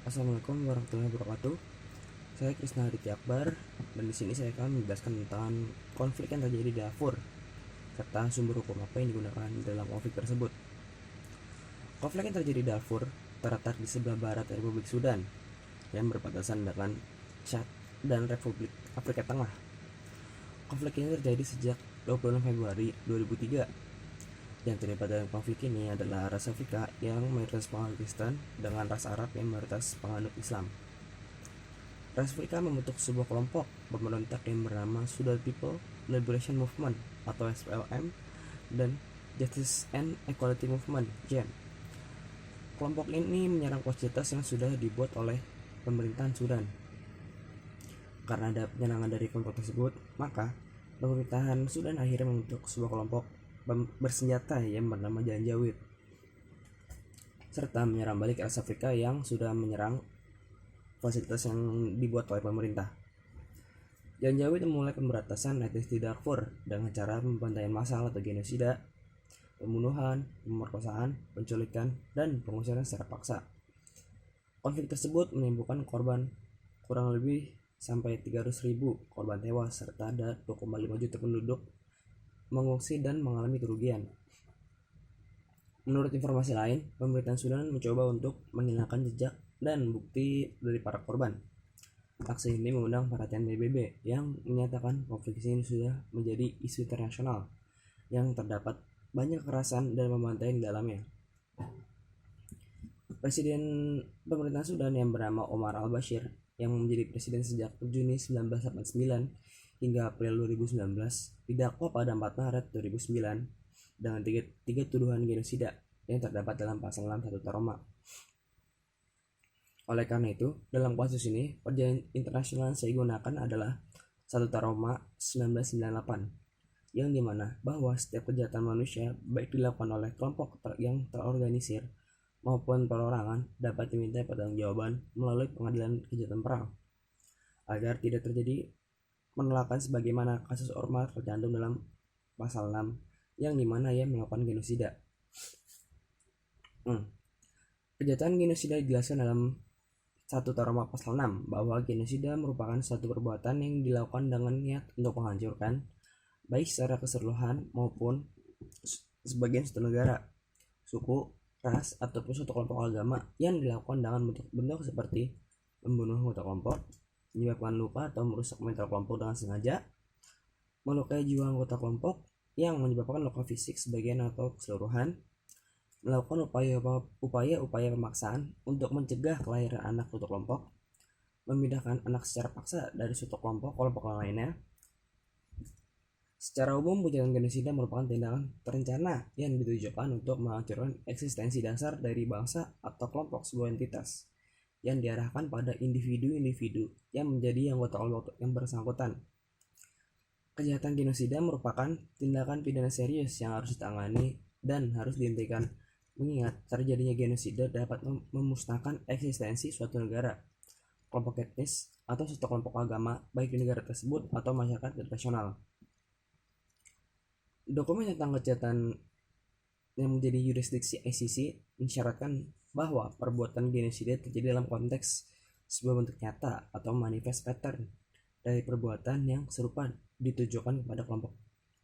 Assalamualaikum warahmatullahi wabarakatuh. Saya Krisna Aditya Akbar dan di sini saya akan menjelaskan tentang konflik yang terjadi di Darfur serta sumber hukum apa yang digunakan dalam konflik tersebut. Konflik yang terjadi di Darfur terletak di sebelah barat Republik Sudan yang berbatasan dengan Chad dan Republik Afrika Tengah. Konflik ini terjadi sejak 26 Februari 2003. Yang terlibat dalam konflik ini adalah ras Afrika yang mayoritas penganut Kristen dengan ras Arab yang mayoritas penganut Islam. Ras Afrika membentuk sebuah kelompok pemberontak yang bernama Sudan People Liberation Movement atau SPLM dan Justice and Equality Movement (JEM). Kelompok ini menyerang fasilitas yang sudah dibuat oleh pemerintahan Sudan. Karena ada penyerangan dari kelompok tersebut, maka pemerintahan Sudan akhirnya membentuk sebuah kelompok bersenjata yang bernama Janjaweed serta menyerang balik ras Afrika yang sudah menyerang fasilitas yang dibuat oleh pemerintah. Janjaweed memulai pemberantasan etnis di Darfur dengan cara pembantaian massal atau genosida, pembunuhan, pemerkosaan, penculikan, dan pengusiran secara paksa. Konflik tersebut menimbulkan korban kurang lebih sampai 300.000 korban tewas serta ada 2,5 juta penduduk mengungsi dan mengalami kerugian. Menurut informasi lain, pemerintahan Sudan mencoba untuk menghilangkan jejak dan bukti dari para korban. Aksi ini mengundang perhatian PBB yang menyatakan konflik ini sudah menjadi isu internasional yang terdapat banyak kekerasan dan pembantaian di dalamnya. Presiden pemerintahan Sudan yang bernama Omar al-Bashir yang menjadi presiden sejak Juni 1989 hingga April 2019 didakwa pada 4 Maret 2009 dengan tiga tuduhan genosida yang terdapat dalam pasal 6 Statuta Roma. Oleh karena itu, dalam kasus ini perjanjian internasional yang saya gunakan adalah Statuta Roma 1998 yang dimana bahwa setiap kejahatan manusia baik dilakukan oleh kelompok yang terorganisir maupun perorangan dapat diminta pertanggungjawaban melalui pengadilan kejahatan perang agar tidak terjadi penolakan sebagaimana kasus Ormar tercantum dalam pasal 6 yang dimana ia melakukan genosida. Kejahatan genosida dijelaskan dalam Statuta Roma pasal 6 bahwa genosida merupakan suatu perbuatan yang dilakukan dengan niat untuk menghancurkan baik secara keseluruhan maupun sebagian suatu negara, suku, ras, ataupun suatu kelompok agama yang dilakukan dengan bentuk-bentuk seperti membunuh anggota kelompok, menyebabkan luka atau merusak mental kelompok dengan sengaja, melukai jiwa anggota kelompok yang menyebabkan luka fisik sebagian atau keseluruhan, melakukan upaya-upaya pemaksaan untuk mencegah kelahiran anak suatu kelompok, memindahkan anak secara paksa dari suatu kelompok lainnya. Secara umum, kejahatan genosida merupakan tindakan terencana yang ditujukan untuk menghancurkan eksistensi dasar dari bangsa atau kelompok sebuah entitas yang diarahkan pada individu-individu yang menjadi anggota kelompok yang bersangkutan. Kejahatan genosida merupakan tindakan pidana serius yang harus ditangani dan harus dihentikan, mengingat terjadinya genosida dapat memusnahkan eksistensi suatu negara, kelompok etnis, atau suatu kelompok agama baik di negara tersebut atau masyarakat internasional. Dokumen tentang kejahatan yang menjadi yurisdiksi ICC mensyaratkan bahwa perbuatan genosida terjadi dalam konteks sebuah bentuk nyata atau manifest pattern dari perbuatan yang serupa ditujukan kepada kelompok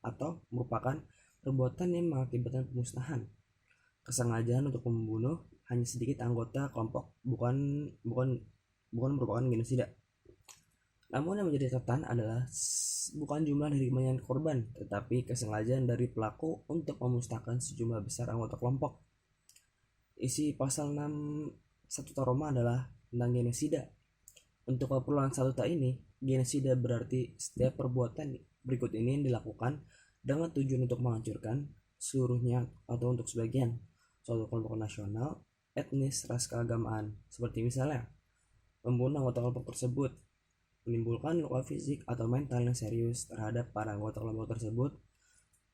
atau merupakan perbuatan yang mengakibatkan pemusnahan, kesengajaan untuk membunuh hanya sedikit anggota kelompok, bukan merupakan genosida. Namun yang menjadi catatan adalah bukan jumlah dari kebanyakan korban, tetapi kesengajaan dari pelaku untuk memusnahkan sejumlah besar anggota kelompok. Isi pasal 6 Statuta Roma adalah tentang genosida. Untuk keperluan statuta ini, genosida berarti setiap perbuatan berikut ini yang dilakukan dengan tujuan untuk menghancurkan seluruhnya atau untuk sebagian suatu kelompok nasional, etnis, ras, keagamaan, seperti misalnya membunuh anggota kelompok tersebut, menimbulkan luka fisik atau mental yang serius terhadap para anggota kelompok tersebut,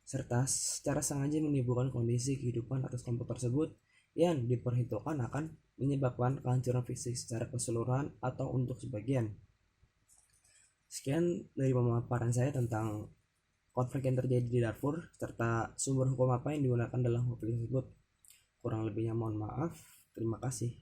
serta secara sengaja menimbulkan kondisi kehidupan atas kelompok tersebut yang diperhitungkan akan menyebabkan kehancuran fisik secara keseluruhan atau untuk sebagian. Sekian dari pemaparan saya tentang konflik yang terjadi di Darfur serta sumber hukum apa yang digunakan dalam konflik tersebut. Kurang lebihnya mohon maaf. Terima kasih.